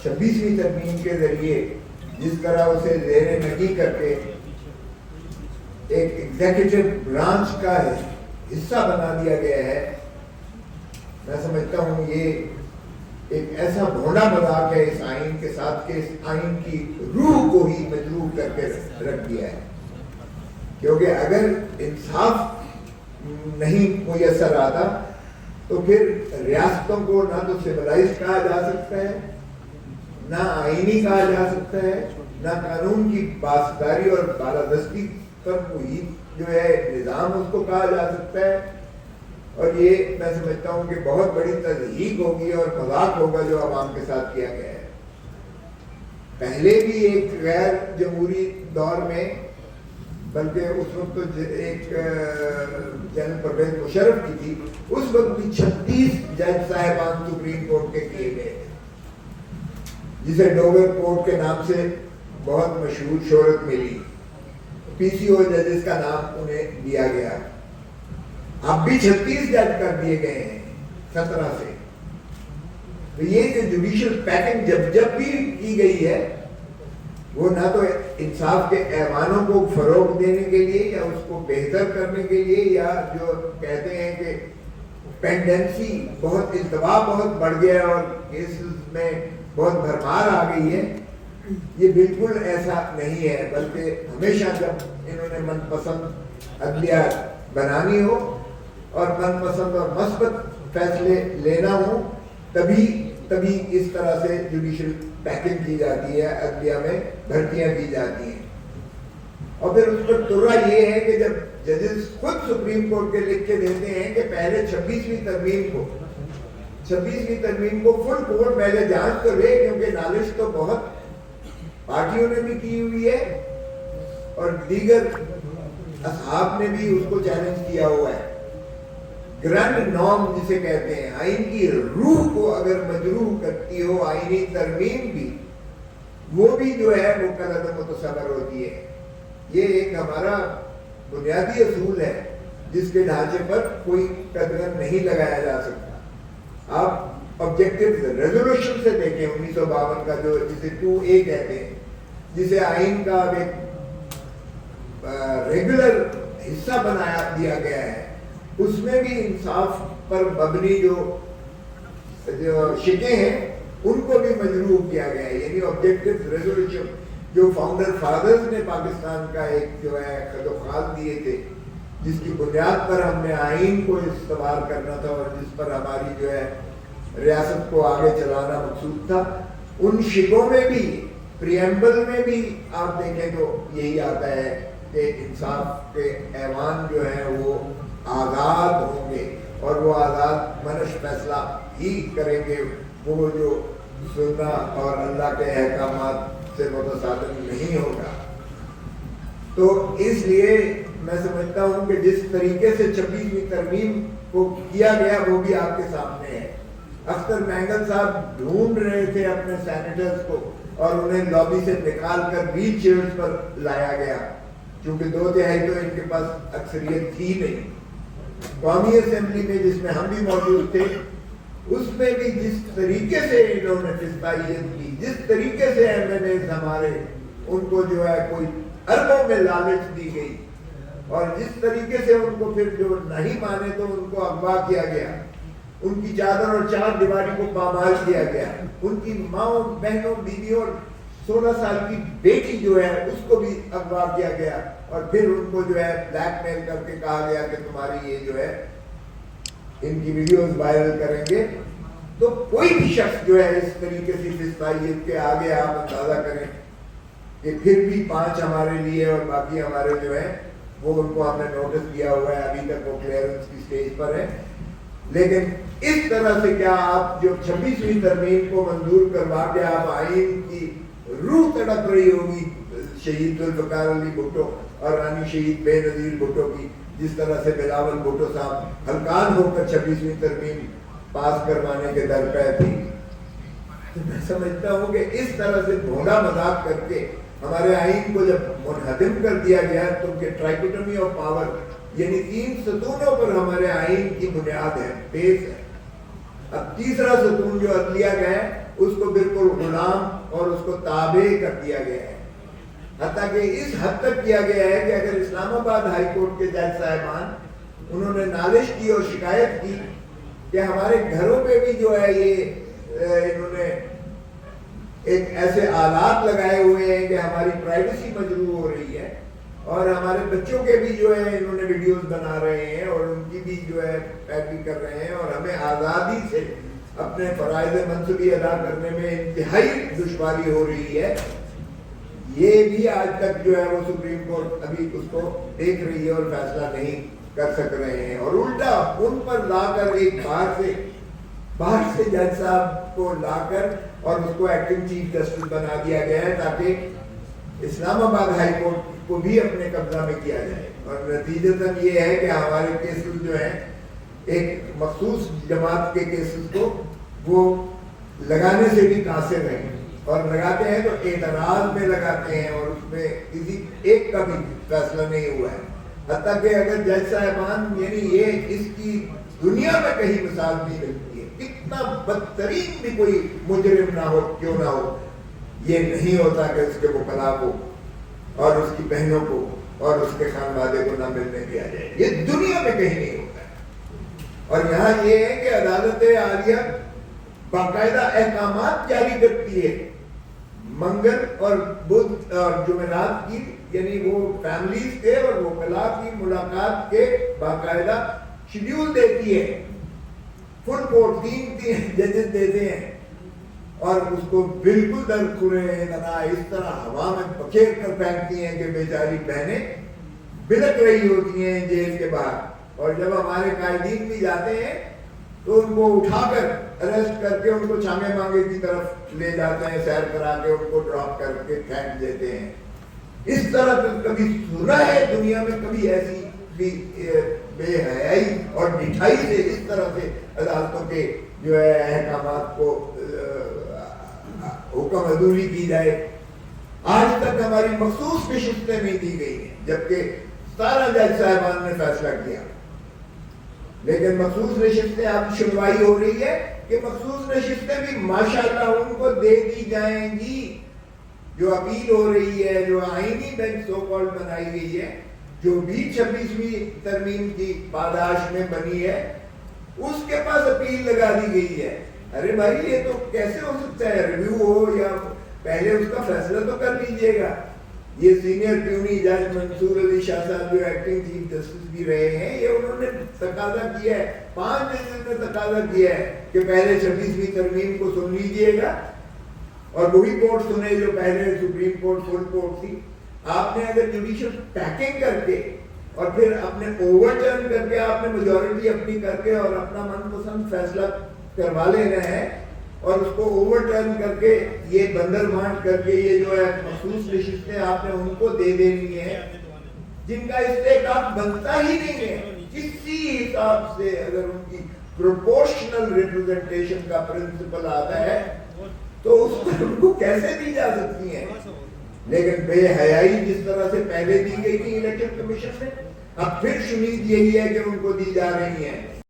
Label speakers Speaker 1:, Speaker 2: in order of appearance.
Speaker 1: 26ویں ترمیم کے ذریعے جس طرح اسے زیر نگی کر کے ایک ایگزیکٹو برانچ کا حصہ بنا دیا گیا ہے، میں سمجھتا ہوں یہ ایک ایسا بھونڈا مذاق ہے اس آئین کے ساتھ کہ اس آئین کی روح کو ہی مجروح کر کے رکھ دیا ہے. کیونکہ اگر انصاف نہیں میسر آتا تو پھر ریاستوں کو نہ تو سویلائز کہا جا سکتا ہے، نہ آئینی کہا جا سکتا ہے، نہ قانون کی پاسداری اور بالادستی پر کوئی جو ہے نظام اس کو کہا جا سکتا ہے. اور یہ میں سمجھتا ہوں کہ بہت بڑی تضحیق ہوگی اور مذاق ہوگا جو عوام کے ساتھ کیا گیا ہے. پہلے بھی ایک غیر جمہوری دور میں، بلکہ اس وقت تو ایک جنرل پرویز مشرف کی تھی، اس وقت بھی 36 جج صاحبان سپریم کورٹ کے کیے گئے تھے، جسے ڈوگر کورٹ کے نام سے بہت مشہور شہرت ملی. PCO ججز کا نام انہیں دیا گیا. اب بھی 36 جج کر دیے گئے ہیں 17 سے. تو یہ جو جوڈیشل پیکنگ جب بھی کی گئی ہے وہ نہ تو انصاف کے ایوانوں کو فروغ دینے کے لیے یا اس کو بہتر کرنے کے لیے، یا جو کہتے ہیں کہ پینڈنسی بہت التوا بہت بڑھ گیا اور کیسز میں بہت بھرمار آ گئی ہے، یہ بالکل ایسا نہیں ہے. بلکہ ہمیشہ جب انہوں نے من پسند عدلیہ بنانی ہو اور من پسند اور مثبت فیصلے لینا ہو تبھی اس طرح سے جوڈیشل پیکنگ کی جاتی ہے، عدلیہ میں بھرتیاں کی جاتی ہیں. اور پھر اس پر ترا یہ ہے کہ جب ججز خود سپریم کورٹ کے لکھ کے دیتے ہیں کہ پہلے 26ویں ترمیم کو فل کورٹ پہلے جانچ تو لے، کیونکہ نالش تو بہت پارٹیوں نے بھی کی ہوئی ہے اور دیگر اصحاب نے بھی اس کو چیلنج کیا ہوا ہے. گرینڈ نارم جسے کہتے ہیں، آئین کی روح کو اگر مجروح کرتی ہو آئینی ترمیم بھی، وہ بھی جو ہے وہ کلعدم متصور ہوتی ہے. یہ ایک ہمارا بنیادی اصول ہے جس کے ڈھانچے پر کوئی قدغن نہیں لگایا جا سکتا. آپ آبجیکٹو ریزولوشن سے دیکھیں 1952 کا، جو جسے 2A کہتے ہیں، جسے آئین کا ایک ریگولر حصہ بنا دیا گیا ہے، اس میں بھی انصاف پر مبنی جو شکیں ہیں ان کو بھی مجروح کیا گیا ہے. یعنی آبجیکٹو ریزولوشن جو فاؤنڈر فادرز نے پاکستان کا ایک جو ہے خط و خال دیے تھے، جس کی بنیاد پر ہم نے آئین کو استوار کرنا تھا اور جس پر ہماری جو ہے ریاست کو آگے چلانا مقصود تھا، ان شکوں میں بھی پریمبل میں بھی آپ دیکھیں تو یہی آتا ہے کہ انصاف کے ایوان جو ہیں وہ آزاد ہوں گے اور وہ آزاد منش فیصلہ ہی کریں گے، وہ جو سننا اور اللہ کے احکامات سے متصادم نہیں ہوگا. تو اس لیے میں سمجھتا ہوں کہ جس طریقے سے 26ویں ترمیم کو کیا گیا وہ بھی آپ کے سامنے ہے. اختر مینگل صاحب ڈھونڈ رہے تھے اپنے سینیٹرز کو اور انہیں لابی سے نکال کر ویل چیئرز پر لایا گیا، چونکہ 2/3 تو ان کے پاس اکثریت تھی نہیں. قومی اسمبلی میں جس میں ہم بھی موجود تھے، اس میں بھی جس طریقے سے انہوں نے فسطائیت کی، جس طریقے سے MNAs ہمارے ان کو جو ہے کوئی اربوں میں لالچ دی گئی، اور جس طریقے سے ان کو پھر جو نہیں مانے تو ان کو اغوا کیا گیا، ان کی چادر اور چار دیواری کو پامال کیا گیا، ان کی ماؤں بہنوں بیویوں اور 16 سال کی بیٹی جو ہے اس کو بھی اغوا کیا گیا، اور پھر ان کو جو ہے بلیک میل کر کے کہا گیا کہ تمہاری یہ جو ہے ان کی ویڈیوز وائرل کریں گے. تو کوئی بھی شخص جو ہے اس طریقے سے فسطائیت کے آگے آپ اندازہ کریں کہ پھر بھی 5 ہمارے لیے اور باقی ہمارے جو ہیں وہ ان کو ہم نے نوٹس دیا ہوا ہے، ابھی تک وہ کلیئرنس کی سٹیج پر ہے. لیکن اس طرح سے کیا آپ جو 26ویں ترمیم کو منظور کروا کے آپ آئین کی روح تڑپ رہی ہوگی شہید ذوالفقار علی بھٹو اور رانی شہید بے نظیر بھٹو کی، جس طرح سے بلاول بھٹو صاحب ہلکان ہو کر 26ویں ترمیم پاس کروانے کے در پہ تھی. تو میں سمجھتا ہوں کہ اس طرح سے بھونڈا مذاق کر کے ہمارے آئین کو جب منہدم کر دیا گیا تو کہ ٹرائکوٹمی آف پاور، یعنی 3 ستونوں پر ہمارے آئین کی بنیاد ہے، بیس ہے. اب تیسرا ستون جو عدلیہ کا ہے اس کو بالکل غلام اور اس کو تابع کر دیا گیا ہے. حتیٰ کہ اس حد تک کیا گیا ہے کہ اگر اسلام آباد ہائی کورٹ کے جج صاحبان انہوں نے نالش کی اور شکایت کی کہ ہمارے گھروں پہ بھی جو ہے یہ انہوں نے ایک ایسے آلات لگائے ہوئے ہیں کہ ہماری پرائیویسی مجروح ہو رہی ہے اور ہمارے بچوں کے بھی جو ہے انہوں نے ویڈیوز بنا رہے ہیں اور ان کی بھی جو ہے پیروی کر رہے ہیں اور ہمیں آزادی سے اپنے فرائض منصبی ادا کرنے میں انتہائی دشواری ہو رہی ہے. یہ بھی آج تک جو ہے وہ سپریم کورٹ ابھی اس کو دیکھ رہی ہے اور فیصلہ نہیں کر سک رہے ہیں. اور الٹا ان پر لا کر ایک باہر سے جج صاحب کو لا کر اور اس کو ایکٹنگ چیف جسٹس بنا دیا گیا ہے تاکہ اسلام آباد ہائی کورٹ کو بھی اپنے قبضہ میں کیا جائے. اور نتیجتاً یہ ہے کہ ہمارے کیسز جو ہیں ایک مخصوص جماعت کے کیسز کو وہ لگانے سے بھی قاصر ہیں اور لگاتے ہیں تو اعتراض میں لگاتے ہیں اور اس میں کسی ایک کا بھی فیصلہ نہیں ہوا ہے. حتیٰ کہ اگر جج صاحبان یعنی یہ اس کی دنیا میں کہیں مثال نہیں ملتی ہے. کتنا بدترین بھی کوئی مجرم نہ ہو کیوں نہ ہو یہ نہیں ہوتا کہ اس کے وکلاء کو اور اس کی بہنوں کو اور اس کے خانوادے کو نہ ملنے دیا جائے. یہ دنیا میں کہیں نہیں ہوتا ہے. اور یہاں یہ ہے کہ عدالت عالیہ باقاعدہ احکامات جاری کرتی ہے منگل اور بدھ اور جمعرات کی یعنی وہ فیملیز کے اور وکلاء کی ملاقات کے باقاعدہ شیڈیول دیتی ہے. فل کورٹ 3 ججز دیتے ہیں اور اس کو بالکل درخورے اس طرح ہوا میں پکیر کر پھینکتی ہیں کہ بیچاری بہنیں بلک رہی ہوتی ہیں جیل کے باہر. اور جب ہمارے قائدین بھی جاتے ہیں تو ان کو اٹھا کر اریسٹ کر کے ان کو چانگے مانگے کی طرف لے جاتے ہیں, سیر کرا کے ان کو ڈراپ کر کے پھینک دیتے ہیں. اس طرح کبھی سنا ہے دنیا میں کبھی ایسی بھی بے حیائی اور ڈٹھائی سے اس طرح سے عدالتوں کے جو ہے احکامات کو حکم عدولی کی جائے. آج تک ہماری مخصوص نشستیں نہیں دی گئی ہیں جبکہ 17 جج صاحبان نے فیصلہ کیا. لیکن مخصوص نشستیں اب سنوائی ہو رہی ہے کہ مخصوص نشستیں بھی ماشاءاللہ ان کو دے دی جائیں گی. جو اپیل ہو رہی ہے, جو آئینی بینچ سو کالڈ بنائی گئی ہے, جو بھی 26ویں ترمیم کی پاداش میں بنی ہے, اس کے پاس اپیل لگا دی گئی ہے. ارے بھائی یہ تو کیسے ہو سکتا ہے؟ ریویو ہو یا پہلے اس کا فیصلہ تو کر لیجئے گا. یہ سینئر پیونی جج منصور علی شاہ صاحب جو ایکٹنگ چیف جسٹس بھی رہے ہیں, یہ انہوں نے تقاضا کیا ہے, 5 ججز نے تقاضا کیا ہے کہ پہلے 26ویں ترمیم کو سن لیجئے گا اور وہی کورٹ سنے جو پہلے سپریم کورٹ فل کورٹ تھی. آپ نے اگر جوڈیشل پیکنگ کر کے اور پھر اپنے اوور ٹرن کر کے آپ نے میجورٹی اپنی کر کے اور اپنا من پسند فیصلہ کروا لینا ہے اور اس کو اوور ٹرن کر کے یہ بندر بانٹ کر کے یہ جو ہے مخصوص نشستیں آپ نے ان کو دے دینی ہے جن کا استحقاق بنتا ہی نہیں ہے. کسی حساب سے اگر ان کی پروپورشنل ریپرزنٹیشن کا پرنسپل آتا ہے تو اس پر ان کو کیسے دی جا سکتی ہیں. لیکن بے حیائی جس طرح سے پہلے دی گئی تھی الیکشن کمیشن میں, اب پھر شنید یہی ہے کہ ان کو دی جا رہی ہیں.